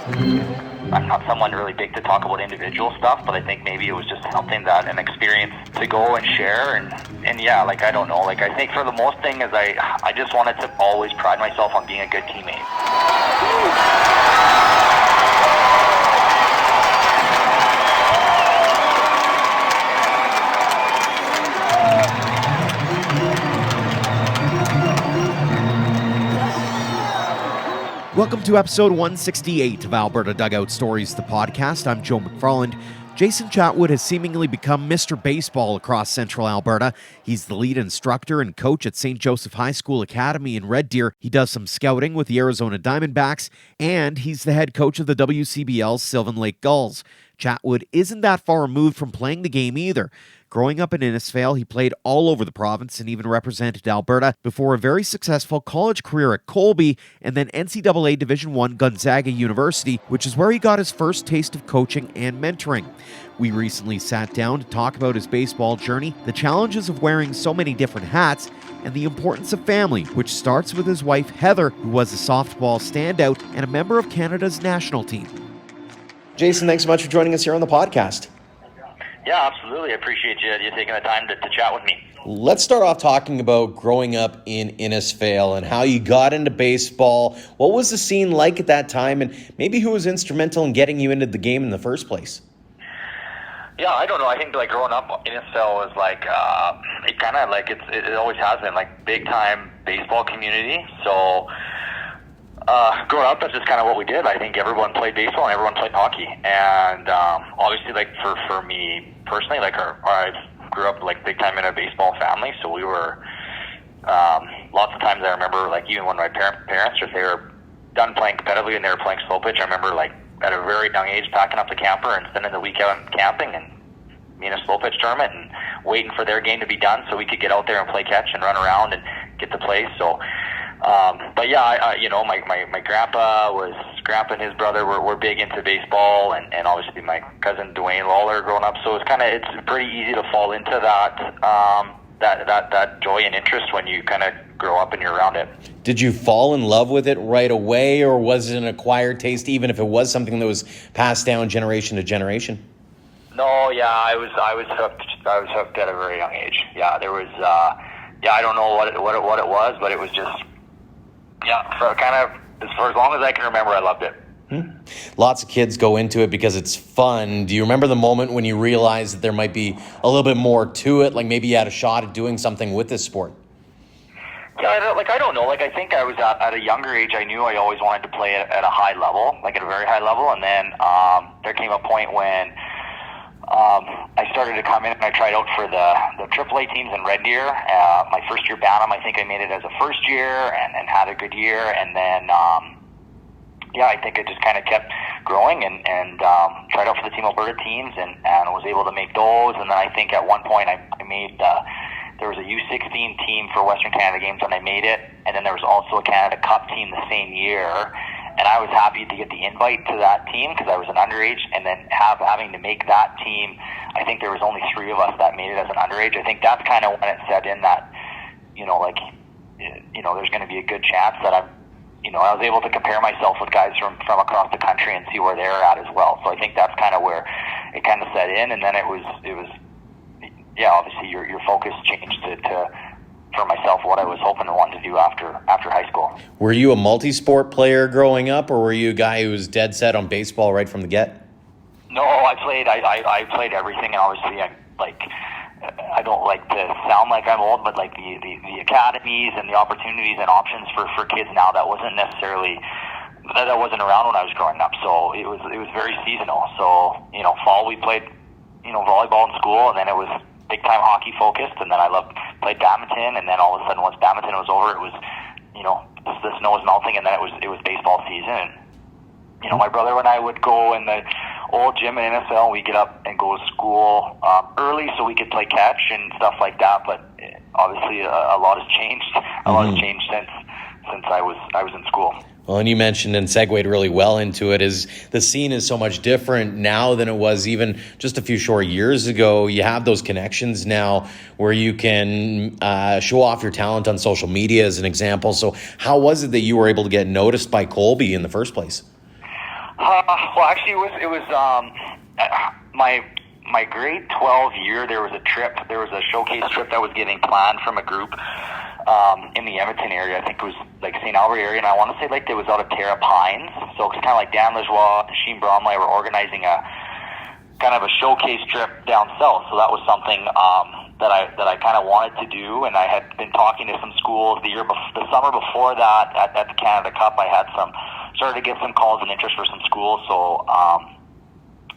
I'm not someone really big to talk about individual stuff, but I think maybe it was just something that an experience to go and share. And yeah, like, I don't know. Like, I think for the most thing is I just wanted to always pride myself on being a good teammate. Welcome to episode 168 of Alberta Dugout Stories, the podcast. I'm Joe McFarland. Jason Chatwood has seemingly become Mr. Baseball across Central Alberta. He's the lead instructor and coach at St. Joseph High School Academy in Red Deer. He does some scouting with the Arizona Diamondbacks, and he's the head coach of the WCBL Sylvan Lake Gulls. Chatwood isn't that far removed from playing the game either. Growing up in Innisfail, he played all over the province and even represented Alberta before a very successful college career at Colby and then NCAA Division I Gonzaga University, which is where he got his first taste of coaching and mentoring. We recently sat down to talk about his baseball journey, the challenges of wearing so many different hats, and the importance of family, which starts with his wife Heather, who was a softball standout and a member of Canada's national team. Jason, thanks so much for joining us here on the podcast. Yeah, absolutely. I appreciate you taking the time to chat with me. Let's start off talking about growing up in Innisfail and how you got into baseball. What was the scene like at that time, and maybe who was instrumental in getting you into the game in the first place? Yeah, I don't know. I think like growing up in Innisfail was like it kind of like it always has been like big time baseball community. So growing up, that's just kind of what we did. I think everyone played baseball and everyone played hockey, and obviously like for me personally, like I grew up like big time in a baseball family, so we were lots of times I remember like even when my parents if they were done playing competitively and they were playing slow pitch, I remember like at a very young age packing up the camper and spending the week out camping and being a slow pitch tournament and waiting for their game to be done so we could get out there and play catch and run around and get to play. So but yeah, my grandpa and his brother were big into baseball, and obviously my cousin Dwayne Lawler growing up. So it's pretty easy to fall into that joy and interest when you kind of grow up and you're around it. Did you fall in love with it right away, or was it an acquired taste, even if it was something that was passed down generation to generation? No, yeah, I was hooked. I was hooked at a very young age. Yeah, there was. I don't know what it was, but it was just. Yeah, for as long as I can remember, I loved it. Lots of kids go into it because it's fun. Do you remember the moment when you realized that there might be a little bit more to it? Like maybe you had a shot at doing something with this sport? Yeah, I don't know. Like I think I was at a younger age. I knew I always wanted to play at a high level, like at a very high level. And then there came a point when I started to come in and I tried out for the AAA teams in Red Deer. My first year Bantam, I think I made it as a first year and had a good year. And then, I think I just kind of kept growing and tried out for the Team Alberta teams and was able to make those. And then I think at one point I made, there was a U16 team for Western Canada games and I made it. And then there was also a Canada Cup team the same year. And I was happy to get the invite to that team because I was an underage, and then having to make that team, I think there was only 3 of us that made it as an underage. I think that's kind of when it set in that, there's going to be a good chance that I was able to compare myself with guys from across the country and see where they're at as well. So I think that's kind of where it kind of set in, and then it was obviously your focus changed to for myself what I was hoping and wanting to do after high school. Were you a multi-sport player growing up, or were you a guy who was dead set on baseball right from the get? No, I played everything, and obviously I don't like to sound like I'm old, but like the academies and the opportunities and options for kids now that wasn't around when I was growing up. So it was very seasonal. So fall we played volleyball in school, and then it was big time hockey focused, and then I played badminton, and then all of a sudden once badminton was over, it was the snow was melting, and then it was baseball season. And my brother and I would go in the old gym in Innisfail. We get up and go to school early so we could play catch and stuff like that. But obviously a lot has changed. A lot has changed since I was in school. Well, and you mentioned and segued really well into it, is the scene is so much different now than it was even just a few short years ago. You have those connections now where you can show off your talent on social media as an example. So how was it that you were able to get noticed by Colby in the first place? Well, actually, it was my grade 12 year. There was a showcase trip that was getting planned from a group in the Edmonton area. I think it was like St. Albert area, and I want to say like it was out of Terra Pines. So it's kind of like Dan Lajoie, Sheen Bromley were organizing a kind of a showcase trip down south. So that was something that I kind of wanted to do, and I had been talking to some schools the summer before that at the Canada Cup. I had started to get some calls and interest for some schools. So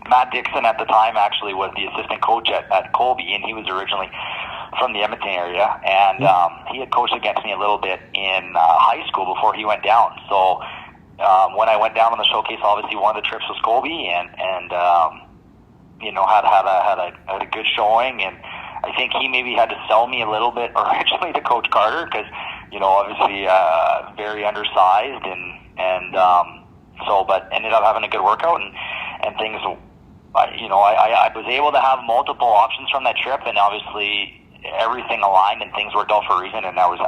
Matt Dixon at the time actually was the assistant coach at Colby, and he was originally from the Edmonton area, and he had coached against me a little bit in high school before he went down. So when I went down on the showcase, obviously one of the trips was Colby, and you know, had a good showing, and I think he maybe had to sell me a little bit originally to Coach Carter because, you know, obviously very undersized, and so, but ended up having a good workout and things. You know, I was able to have multiple options from that trip, and obviously everything aligned and things worked out for a reason, and I was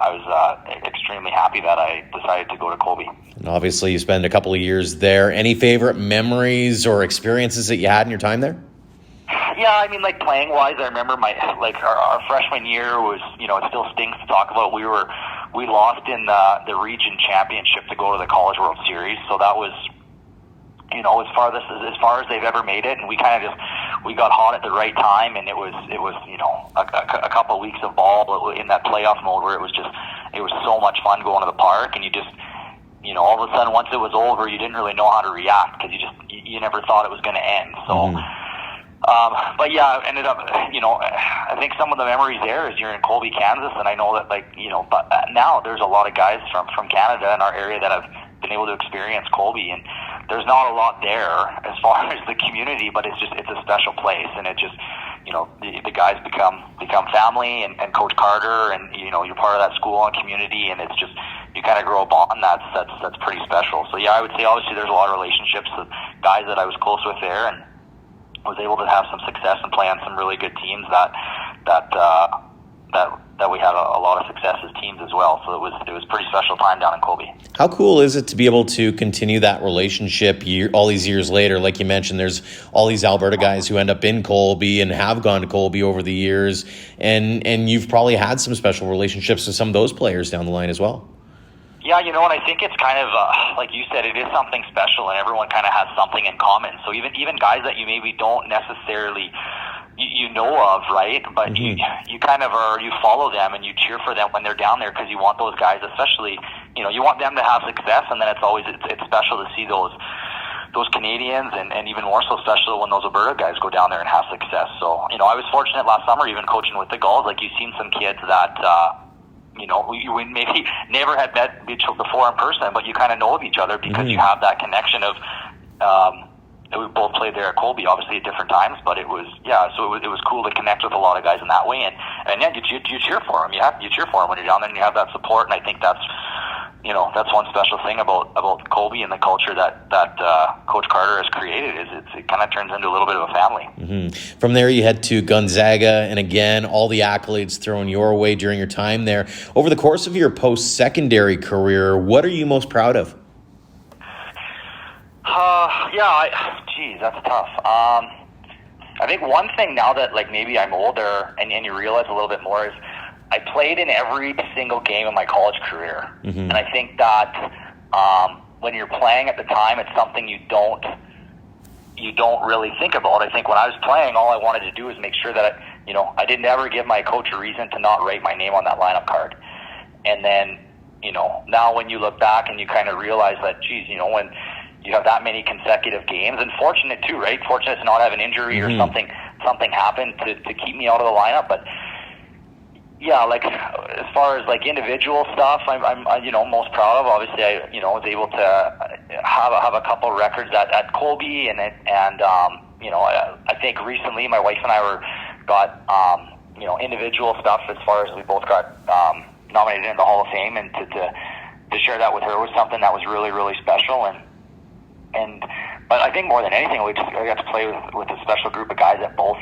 extremely happy that I decided to go to Colby. And obviously you spent a couple of years there. Any favorite memories or experiences that you had in your time there? Yeah, I mean, like playing wise, I remember our freshman year was, you know, it still stings to talk about. We lost in the region championship to go to the College World Series, so that was, you know, as far as they've ever made it, and we kind of we got hot at the right time, and it was you know a couple of weeks of ball in that playoff mode where it was so much fun going to the park, and you just, you know, all of a sudden once it was over, you didn't really know how to react because you never thought it was going to end. So. But yeah, I ended up, you know, I think some of the memories there is you're in Colby, Kansas, and I know that, like, you know, but now there's a lot of guys from Canada in our area that have been able to experience Colby, and there's not a lot there as far as the community, but it's a special place, and it just, you know, the guys become family, and Coach Carter, and, you know, you're part of that school and community, and it's just, you kind of grow a bond that's pretty special. So yeah, I would say obviously there's a lot of relationships with guys that I was close with there, and was able to have some success and play on some really good teams that we had a lot of success as teams as well. So it was a pretty special time down in Colby. How cool is it to be able to continue that relationship all these years later? Like you mentioned, there's all these Alberta guys who end up in Colby and have gone to Colby over the years, and you've probably had some special relationships with some of those players down the line as well. Yeah, you know, and I think it's kind of, like you said, it is something special, and everyone kind of has something in common. So even guys that you maybe don't necessarily, you know of, right? But you kind of you follow them and you cheer for them when they're down there because you want those guys, especially, you know, you want them to have success, and then it's special to see those Canadians, and even more so special when those Alberta guys go down there and have success. So, you know, I was fortunate last summer, even coaching with the Gulls, like you've seen some kids that, you know, you maybe never had met before in person, but you kind of know of each other because you have that connection of, we both played there at Colby, obviously at different times, but it was cool to connect with a lot of guys in that way, and yeah, you cheer for them. You cheer for them when you're down there, and you have that support, and I think that's, you know, that's one special thing about Colby and the culture that Coach Carter has created is it kind of turns into a little bit of a family. Mm-hmm. From there, you head to Gonzaga, and again, all the accolades thrown your way during your time there. Over the course of your post-secondary career, what are you most proud of? That's tough. I think one thing now that, like, maybe I'm older and you realize a little bit more is I played in every single game of my college career. And I think that when you're playing at the time, it's something you don't really think about. I think when I was playing, all I wanted to do was make sure that I didn't ever give my coach a reason to not write my name on that lineup card. And then, you know, now when you look back and you kind of realize that, geez, you know, when you have that many consecutive games, and fortunate too, right? Fortunate to not have an injury or something happened to keep me out of the lineup. But yeah, like as far as like individual stuff, I'm most proud of. Obviously, I was able to have a couple records at Colby, and I think recently my wife and I got individual stuff as far as we both got nominated in the Hall of Fame, and to share that with her was something that was really, really special. But I think more than anything, I got to play with a special group of guys at both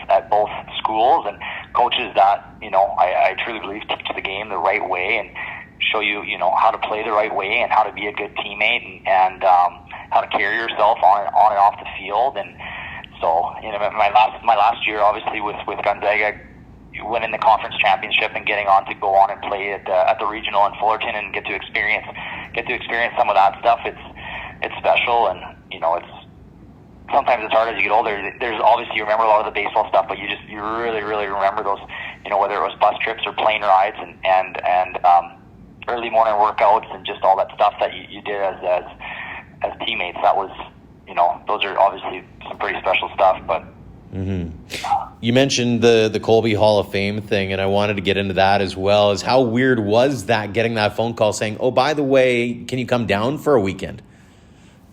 schools, and coaches that I truly believe teach the game the right way and show you how to play the right way and how to be a good teammate, and how to carry yourself on and off the field. And so, my last year, obviously with Gonzaga, winning the conference championship and getting on to go on and play at the regional in Fullerton and get to experience some of that stuff. It's special, and it's sometimes it's hard as you get older. There's obviously you remember a lot of the baseball stuff, but you really remember those, whether it was bus trips or plane rides and early morning workouts and just all that stuff that you did as teammates. That was, those are obviously some pretty special stuff, but. Mm-hmm. You mentioned the Colby Hall of Fame thing, and I wanted to get into that as well. As how weird was that, getting that phone call saying, "Oh, by the way, can you come down for a weekend?"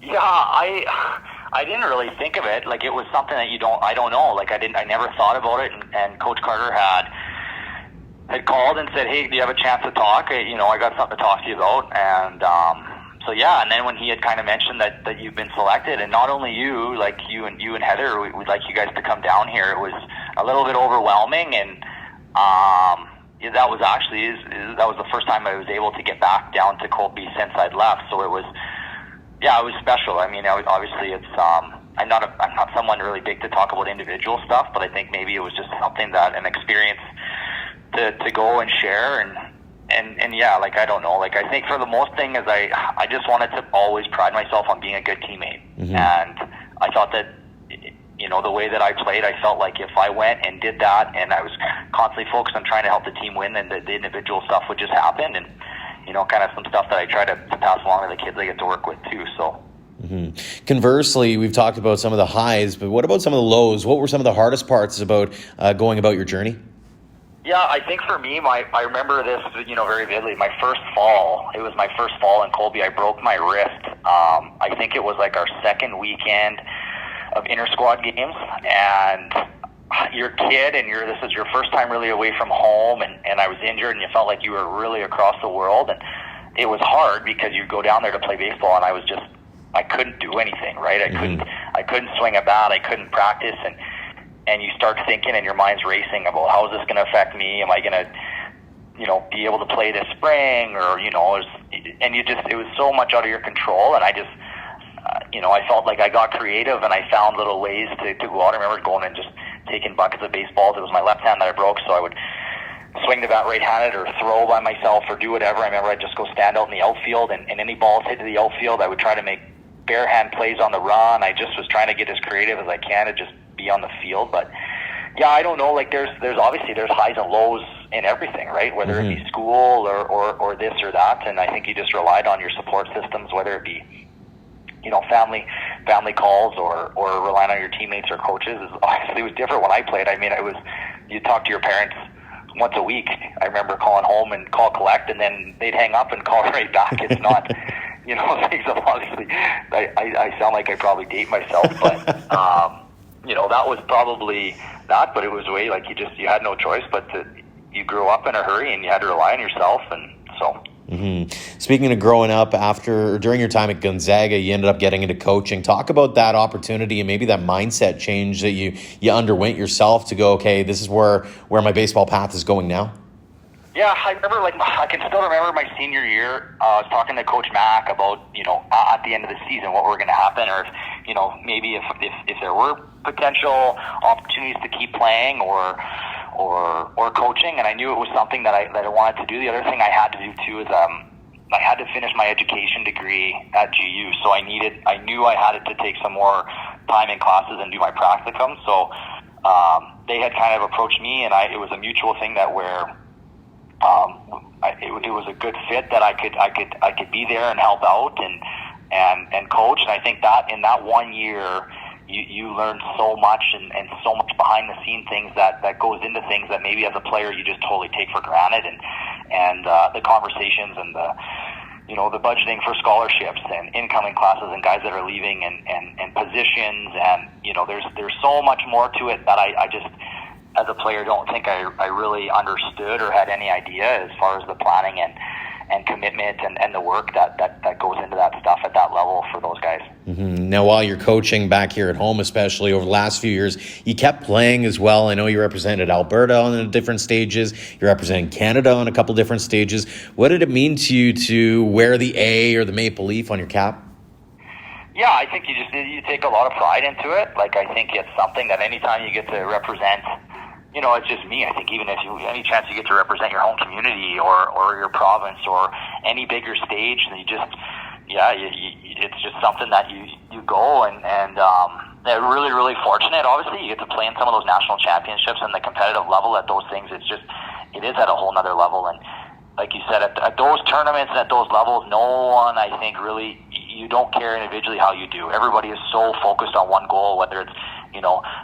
Yeah, I didn't really think of it. Like, it was something that I don't know. Like, I never thought about it. And Coach Carter had called and said, "Hey, do you have a chance to talk? I got something to talk to you about." And so yeah, and then when he had kind of mentioned that you've been selected, and not only you, like you and Heather, we'd like you guys to come down here. It was a little bit overwhelming, and that was actually that was the first time I was able to get back down to Colby since I'd left. So it was special. I mean, obviously it's I'm not someone really big to talk about individual stuff, but I think maybe it was just something that an experience to go and share and yeah, like, I don't know. Like, I think for the most thing is I just wanted to always pride myself on being a good teammate. Mm-hmm. And I thought that, the way that I played, I felt like if I went and did that and I was constantly focused on trying to help the team win, then the individual stuff would just happen. And, kind of some stuff that I try to pass along to the kids I get to work with too, so. Mm-hmm. Conversely, we've talked about some of the highs, but what about some of the lows? What were some of the hardest parts about going about your journey? Yeah, I think for me, I remember this, very vividly. My first fall, it was my first fall in Colby. I broke my wrist. I think it was like our second weekend of inter-squad games, and you're a kid, and this is your first time really away from home, and I was injured, and you felt like you were really across the world, and it was hard because you go down there to play baseball, and I couldn't do anything, right? I couldn't swing a bat, I couldn't practice, and you start thinking and your mind's racing about how is this going to affect me? Am I going to, be able to play this spring? Or, it was so much out of your control. And I just, I felt like I got creative and I found little ways to go out. I remember going and just taking buckets of baseballs. It was my left hand that I broke, so I would swing the bat right-handed or throw by myself or do whatever. I remember I'd just go stand out in the outfield, and any balls hit to the outfield, I would try to make bare hand plays on the run. I just was trying to get as creative as I can to just be on the field. But yeah, I don't know, like there's obviously there's highs and lows in everything, right? Whether it be school or this or that. And I think you just relied on your support systems, whether it be, family calls or relying on your teammates or coaches. Obviously it was different when I played. I mean, you talk to your parents once a week. I remember calling home and call collect, and then they'd hang up and call right back. It's not, things have obviously, I sound like I probably date myself, but, that was probably that, but it was the way, like, you had no choice, but you grew up in a hurry and you had to rely on yourself, and so. Mm-hmm. Speaking of growing up, during your time at Gonzaga, you ended up getting into coaching. Talk about that opportunity and maybe that mindset change that you underwent yourself to go, okay, this is where my baseball path is going now. Yeah, I remember, I can still remember my senior year. I was talking to Coach Mack about, at the end of the season, what were going to happen, or, maybe if there were potential opportunities to keep playing or coaching, and I knew it was something that I wanted to do. The other thing I had to do too is I had to finish my education degree at GU, so I knew I had to take some more time in classes and do my practicum. So they had kind of approached me, and it was a mutual thing that where. It was a good fit that I could be there and help out and coach. And I think that in that 1 year, you learn so much and so much behind the scene things that goes into things that maybe as a player you just totally take for granted, and the conversations and the budgeting for scholarships and incoming classes and guys that are leaving and positions, and there's so much more to it that I just, as a player, don't think I really understood or had any idea as far as the planning and commitment and the work that goes into that stuff at that level for those guys. Mm-hmm. Now, while you're coaching back here at home, especially over the last few years, you kept playing as well. I know you represented Alberta on different stages. You're representing Canada on a couple different stages. What did it mean to you to wear the A or the Maple Leaf on your cap? Yeah, I think you take a lot of pride into it. Like, I think it's something that anytime you get to represent, it's just me. I think even if any chance you get to represent your home community or your province or any bigger stage, and it's just something that you go and they're really, really fortunate. Obviously, you get to play in some of those national championships and the competitive level at those things. It is at a whole nother level. And like you said, at those tournaments and at those levels, no one, I think, really, you don't care individually how you do. Everybody is so focused on one goal, whether it's,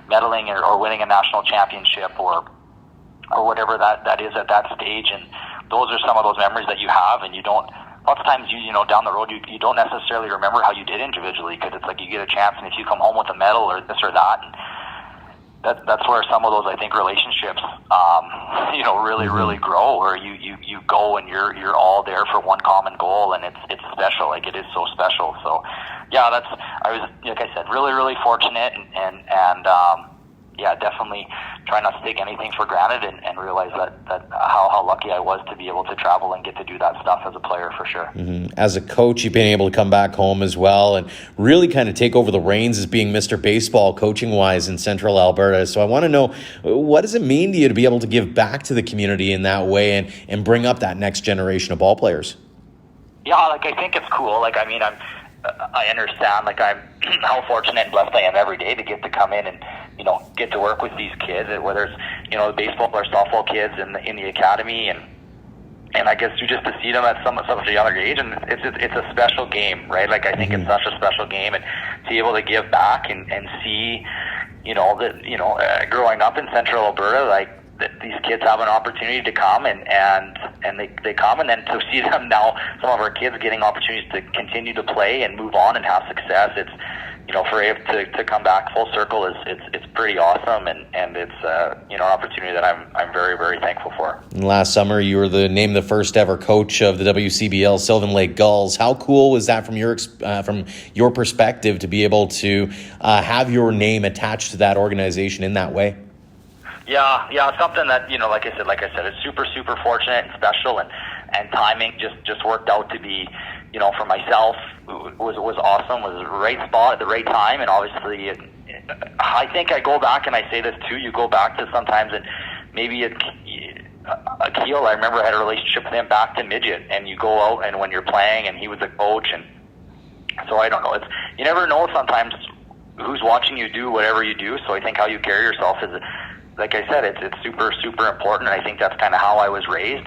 medaling or winning a national championship or whatever that is at that stage. And those are some of those memories that you have, and you don't, lots of times, down the road, you don't necessarily remember how you did individually, because it's like you get a chance, and if you come home with a medal or this or that, and that's where some of those, I think, relationships, really, really grow, where you go and you're all there for one common goal, and it's special. Like, it is so special. So, yeah, I was, like I said, really, really fortunate, and definitely try not to take anything for granted, and realize that how lucky I was to be able to travel and get to do that stuff as a player, for sure. Mm-hmm. As a coach, you've been able to come back home as well and really kind of take over the reins as being Mr. Baseball coaching-wise in Central Alberta. So I want to know, what does it mean to you to be able to give back to the community in that way and bring up that next generation of ball players? Yeah, like, I think it's cool. Like, I mean, I understand, like, I'm how fortunate and blessed I am every day to get to come in and, get to work with these kids, whether it's, the baseball or softball kids in the academy, and I guess just to see them at such a younger age, and it's a special game, right? Like, I think it's such a special game, and to be able to give back and see, growing up in Central Alberta, like, these kids have an opportunity to come and they come, and then to see them now, some of our kids getting opportunities to continue to play and move on and have success. It's, for it to come back full circle it's pretty awesome, and it's an opportunity that I'm very, very thankful for. And last summer, you were named the first ever coach of the WCBL Sylvan Lake Gulls. How cool was that from your perspective to be able to have your name attached to that organization in that way? Yeah, something that, like I said, it's super, super fortunate and special, and timing just worked out to be, for myself, was awesome, was the right spot at the right time. And obviously, I think I go back, and I say this too, you go back to sometimes, and maybe Akil, I remember I had a relationship with him back to midget, and you go out, and when you're playing, and he was a coach, and so I don't know, you never know sometimes who's watching you do whatever you do. So I think how you carry yourself is, like I said, it's super, super important, and I think that's kind of how I was raised,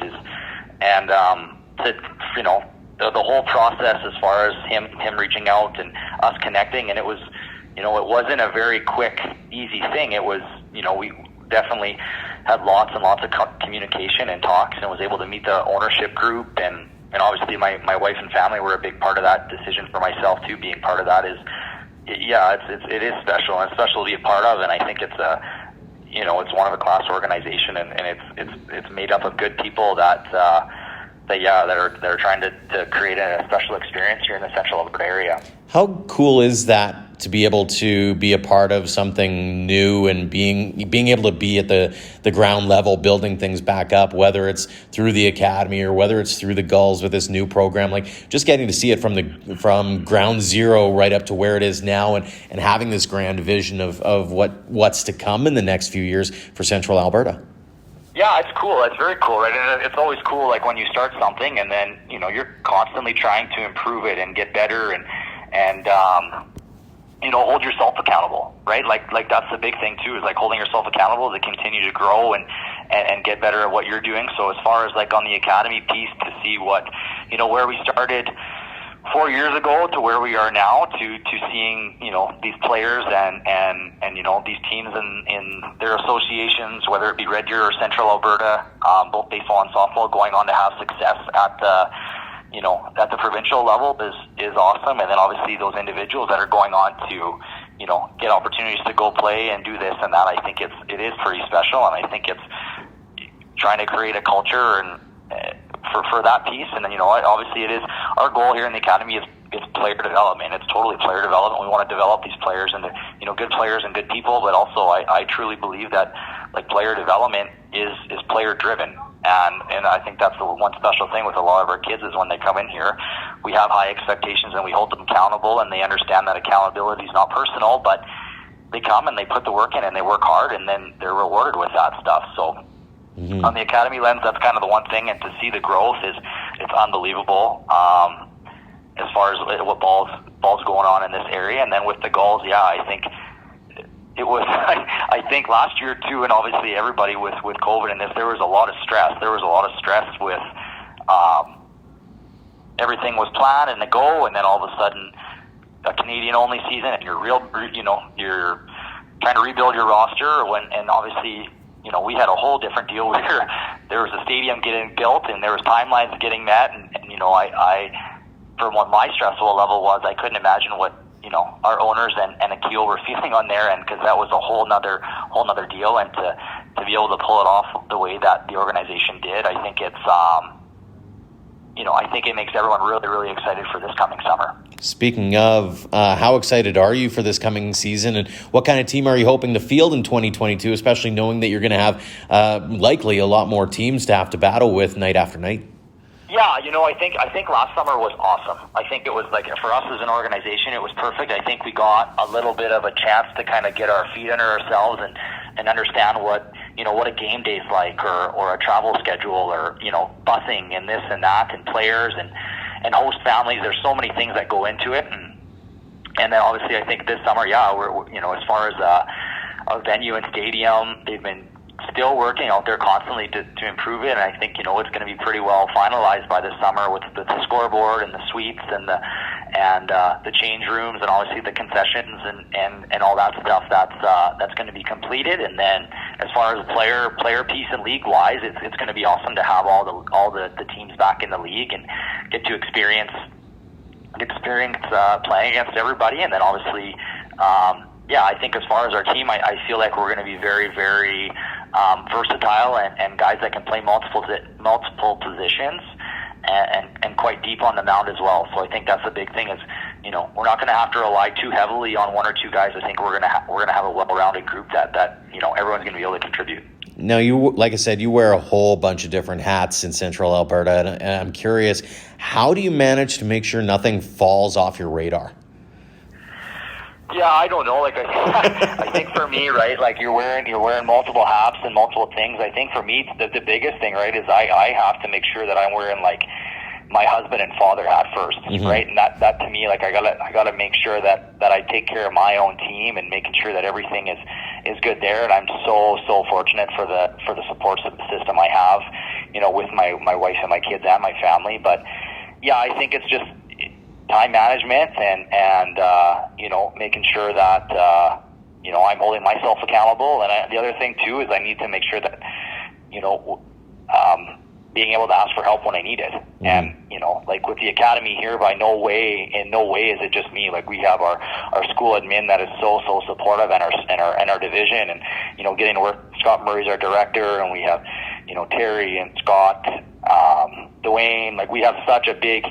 the whole process as far as him reaching out and us connecting, and it was, it wasn't a very quick, easy thing. It was, we definitely had lots and lots of communication and talks, and was able to meet the ownership group, and obviously my wife and family were a big part of that decision for myself too. Being part of that it is special, and it's special to be a part of, and I think it's it's one of a class organization, and it's made up of good people that are trying to create a special experience here in the Central Alberta area. How cool is that to be able to be a part of something new and being able to be at the ground level, building things back up, whether it's through the academy or whether it's through the Gulls with this new program, like just getting to see it from ground zero right up to where it is now, and having this grand vision of what's to come in the next few years for Central Alberta. Yeah, it's cool. It's very cool, right? And it's always cool, like, when you start something, and then, you're constantly trying to improve it and get better, and hold yourself accountable, right? Like that's the big thing too, is like holding yourself accountable to continue to grow and get better at what you're doing. So as far as like on the academy piece, to see what, where we started 4 years ago to where we are now, to seeing, these players and these teams in their associations, whether it be Red Deer or Central Alberta, both baseball and softball, going on to have success at the provincial level is awesome. And then obviously those individuals that are going on to, get opportunities to go play and do this and that, I think it is pretty special. And I think it's trying to create a culture and for that piece. And then, obviously it is our goal here in the academy is player development. It's totally player development. We want to develop these players into, good players and good people, but also I truly believe that like player development is player driven. And I think that's the one special thing with a lot of our kids is when they come in here, we have high expectations and we hold them accountable, and they understand that accountability is not personal, but they come and they put the work in and they work hard, and then they're rewarded with that stuff. So on the academy lens, that's kind of the one thing, and to see the growth it's unbelievable. As far as what balls going on in this area, and then with the Gulls, I think it was. I think last year too, and obviously everybody with COVID and this, there was a lot of stress. There was a lot of stress with everything was planned and to go, and then all of a sudden a Canadian-only season, and you're trying to rebuild your roster. And obviously, we had a whole different deal where there was a stadium getting built and there was timelines getting met, and I from what my stressful level was, I couldn't imagine what our owners and Akil were feeling on their end, because that was a whole nother deal. And to be able to pull it off the way that the organization did, I think it's I think it makes everyone really, really excited for this coming summer. Speaking of, how excited are you for this coming season, and what kind of team are you hoping to field in 2022, especially knowing that you're going to have likely a lot more teams to have to battle with night after night? Yeah, I think last summer was awesome. I think it was like, for us as an organization, it was perfect. I think we got a little bit of a chance to kind of get our feet under ourselves and understand what a game day is like, or a travel schedule, or busing and this and that, and players and host families. There's so many things that go into it, and then obviously I think this summer, we're as far as a venue and stadium, they've been still working out there constantly to improve it, and I think it's going to be pretty well finalized by this summer with the scoreboard and the suites and the change rooms, and obviously the concessions and all that stuff. That's going to be completed. And then as far as player piece and league wise, it's going to be awesome to have all the teams back in the league and get to experience playing against everybody. And then obviously I think as far as our team, I feel like we're going to be very, very versatile and guys that can play multiple positions and quite deep on the mound as well. So I think that's the big thing is, we're not going to have to rely too heavily on one or two guys. I think we're going to have a well-rounded group that everyone's going to be able to contribute. Now, like I said, you wear a whole bunch of different hats in Central Alberta, and I'm curious, how do you manage to make sure nothing falls off your radar? Yeah, I don't know. Like I think for me, right, like you're wearing multiple hats and multiple things. I think for me, the biggest thing, right, is I have to make sure that I'm wearing like my husband and father hat first, right? And that to me, like I gotta make sure that I take care of my own team and making sure that everything is good there. And I'm so fortunate for the support system I have, with my wife and my kids and my family. But yeah, I think it's just time management and making sure that I'm holding myself accountable. And the other thing too is I need to make sure that being able to ask for help when I need it. And like with the academy here, in no way is it just me. Like we have our school admin that is so supportive, and our division, and getting to work. Scott Murray's our director, and we have Terry and Scott, Dwayne. Like we have such a big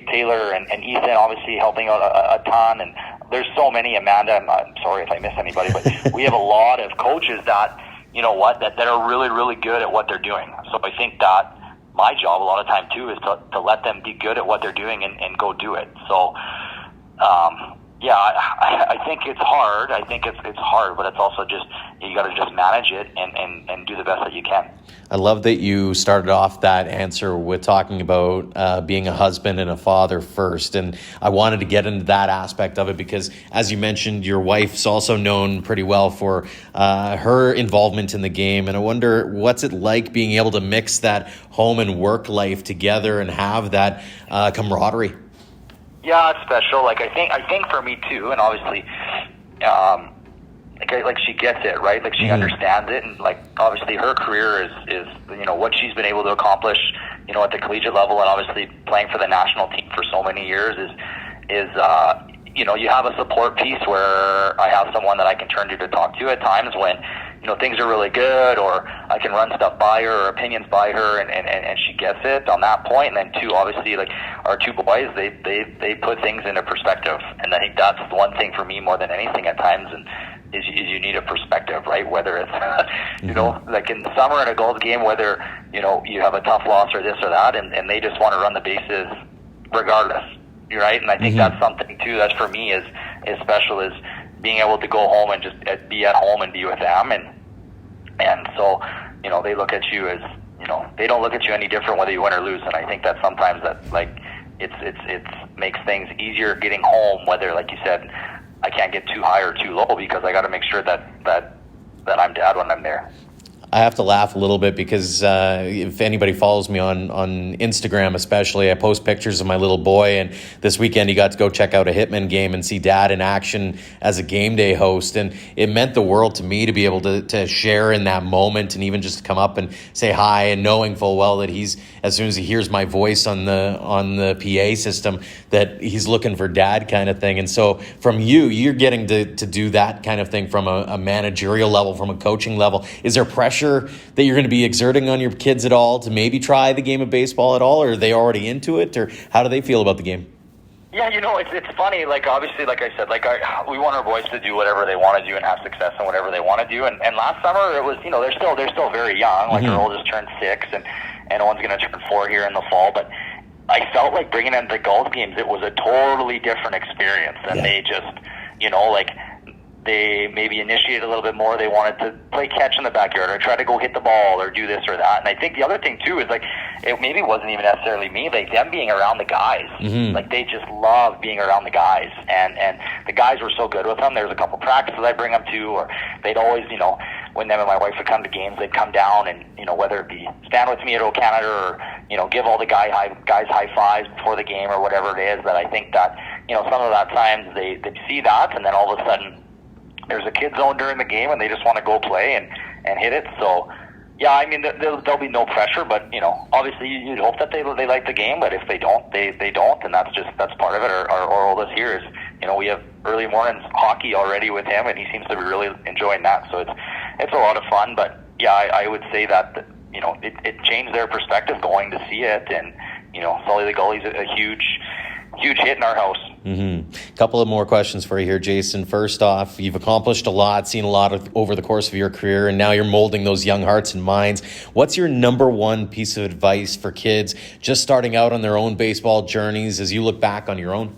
Taylor and Ethan obviously helping out a ton, and there's so many. Amanda, I'm sorry if I miss anybody, but we have a lot of coaches that that are really, really good at what they're doing. So I think that my job a lot of time too is to let them be good at what they're doing and go do it. So I think it's hard. I think it's hard, but it's also just you got to just manage it and do the best that you can. I love that you started off that answer with talking about being a husband and a father first, and I wanted to get into that aspect of it because, as you mentioned, your wife's also known pretty well for her involvement in the game, and I wonder what's it like being able to mix that home and work life together and have that camaraderie. Yeah, it's special. Like I think for me too, and obviously, like she gets it, right? Like she understands it, and like obviously her career is what she's been able to accomplish, at the collegiate level, and obviously playing for the national team for so many years is you have a support piece where I have someone that I can turn to talk to at times when things are really good, or I can run stuff by her or opinions by her, and she gets it on that point. And then two, obviously, like our two boys, they put things into perspective, and I think that's the one thing for me more than anything at times, and is you need a perspective, right? Whether it's like in the summer in a Gulls game, whether you have a tough loss or this or that, and they just want to run the bases regardless, right? And I think that's something too that for me is special, is being able to go home and just be at home and be with them. And so, they look at you as, they don't look at you any different whether you win or lose. And I think that sometimes that, like, it makes things easier getting home, whether, like you said, I can't get too high or too low, because I got to make sure that I'm dad when I'm there. I have to laugh a little bit because if anybody follows me on Instagram especially, I post pictures of my little boy, and this weekend he got to go check out a Hitman game and see Dad in action as a game day host, and it meant the world to me to be able to share in that moment, and even just to come up and say hi, and knowing full well that he's, as soon as he hears my voice on the PA system, that he's looking for Dad kind of thing. And so from you're getting to do that kind of thing from a managerial level, from a coaching level. Is there pressure that you're going to be exerting on your kids at all to maybe try the game of baseball at all, or are they already into it, or how do they feel about the game? Yeah, it's funny. Like, obviously, like I said, we want our boys to do whatever they want to do and have success in whatever they want to do. And last summer it was, they're still very young. Like, our oldest turned 6, and one's going to turn 4 here in the fall. But I felt like bringing them to Gulls games, it was a totally different experience, and they just, they maybe initiated a little bit more. They wanted to play catch in the backyard or try to go hit the ball or do this or that. And I think the other thing too is, like, it maybe wasn't even necessarily me, like them being around the guys. Like, they just love being around the guys, and the guys were so good with them. There was a couple practices I bring them to, or they'd always, when them and my wife would come to games, they'd come down and, whether it be stand with me at O Canada or, give all the guys high fives before the game or whatever it is. That I think that, some of that times they see that, and then all of a sudden there's a kid zone during the game and they just want to go play and hit it. So, yeah, I mean, there'll be no pressure, but, obviously you'd hope that they like the game, but if they don't, they don't, and that's part of it. Our oldest here is, we have early mornings hockey already with him, and he seems to be really enjoying that. So it's a lot of fun, but yeah, I would say that, it changed their perspective going to see it, and, Sully the Goalie's a huge hit in our house. Couple of more questions for you here, Jason. First off, you've accomplished a lot, seen a lot over the course of your career, and now you're molding those young hearts and minds. What's your number one piece of advice for kids just starting out on their own baseball journeys as you look back on your own?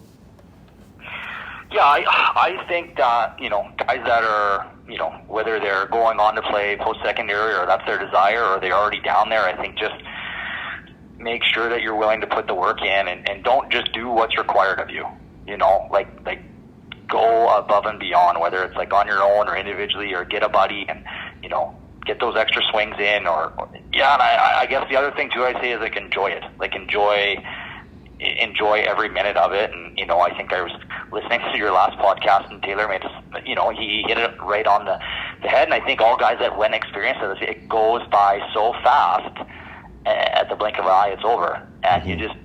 Yeah, I think that, guys that are, whether they're going on to play post-secondary or that's their desire or they're already down there, I think just make sure that you're willing to put the work in, and don't just do what's required of you. Like go above and beyond, whether it's like on your own or individually, or get a buddy and, get those extra swings in, or and I guess the other thing too I say is, like, enjoy it. Like, enjoy every minute of it. And, I think I was listening to your last podcast, and Taylor made he hit it right on the head. And I think all guys that experience it, it goes by so fast. At the blink of an eye, it's over, and you just,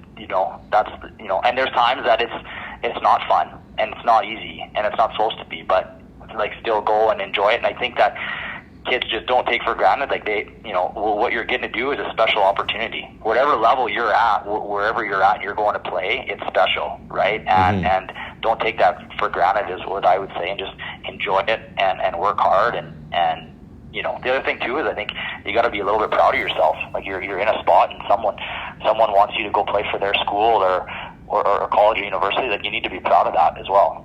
that's, and there's times that it's not fun, and it's not easy, and it's not supposed to be, but, like, still go and enjoy it. And I think that kids just don't take for granted, like, they, what you're getting to do is a special opportunity. Whatever level you're at, wherever you're at, you're going to play, it's special, right? And don't take that for granted is what I would say, and just enjoy it and work hard, and the other thing too is, I think you got to be a little bit proud of yourself. Like, you're in a spot and someone wants you to go play for their school or college or university, that you need to be proud of that as well.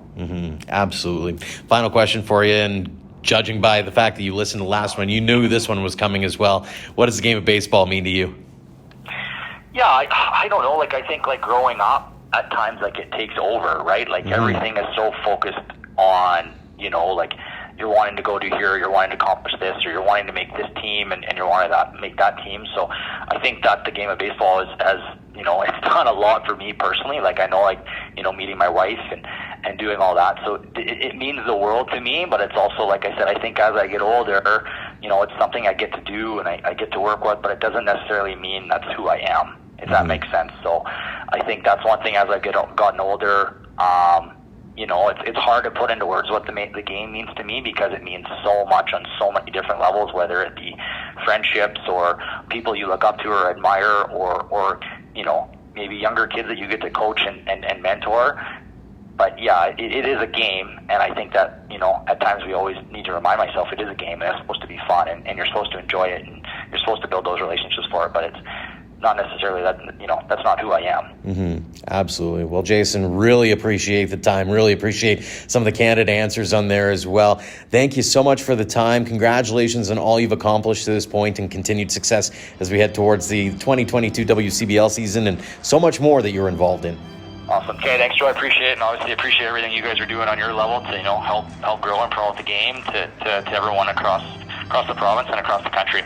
Absolutely. Final question for you, and judging by the fact that you listened to the last one, you knew this one was coming as well. What does the game of baseball mean to you? Yeah, I don't know. Like, I think, like, growing up, at times, like, it takes over, right? Like, everything is so focused on, like, you're wanting to go to here, you're wanting to accomplish this, or you're wanting to make this team, and you're wanting to make that team. So I think that the game of baseball has it's done a lot for me personally. Like, I know, like, meeting my wife and doing all that. So it means the world to me, but it's also, like I said, I think as I get older, it's something I get to do and I get to work with, but it doesn't necessarily mean that's who I am, if that makes sense. So I think that's one thing as I gotten older, it's hard to put into words what the game means to me, because it means so much on so many different levels, whether it be friendships or people you look up to or admire, or maybe younger kids that you get to coach and mentor. But yeah, it is a game, and I think that, at times we always need to remind myself it is a game, and it's supposed to be fun, and you're supposed to enjoy it, and you're supposed to build those relationships for it, but it's not necessarily that, that's not who I am. Absolutely. Well, Jason, really appreciate the time. Really appreciate some of the candid answers on there as well. Thank you so much for the time. Congratulations on all you've accomplished to this point and continued success as we head towards the 2022 WCBL season and so much more that you're involved in. Awesome. Okay, thanks, Joe. I appreciate it, and obviously appreciate everything you guys are doing on your level to, help grow and promote the game to everyone across the province and across the country.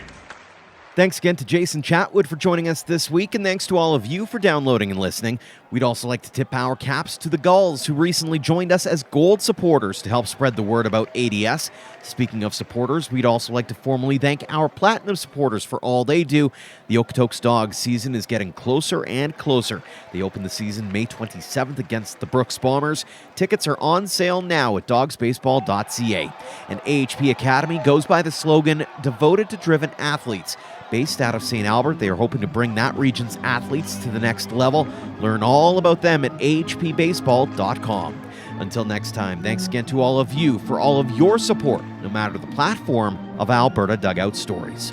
Thanks again to Jason Chatwood for joining us this week, and thanks to all of you for downloading and listening. We'd also like to tip our caps to the Gulls, who recently joined us as Gold supporters to help spread the word about ADS. Speaking of supporters, we'd also like to formally thank our Platinum supporters for all they do. The Okotoks Dogs season is getting closer and closer. They open the season May 27th against the Brooks Bombers. Tickets are on sale now at dogsbaseball.ca. And AHP Academy goes by the slogan, devoted to driven athletes. Based out of St. Albert, they are hoping to bring that region's athletes to the next level. Learn all about them at ahpbaseball.com. Until next time, thanks again to all of you for all of your support, no matter the platform, of Alberta Dugout Stories.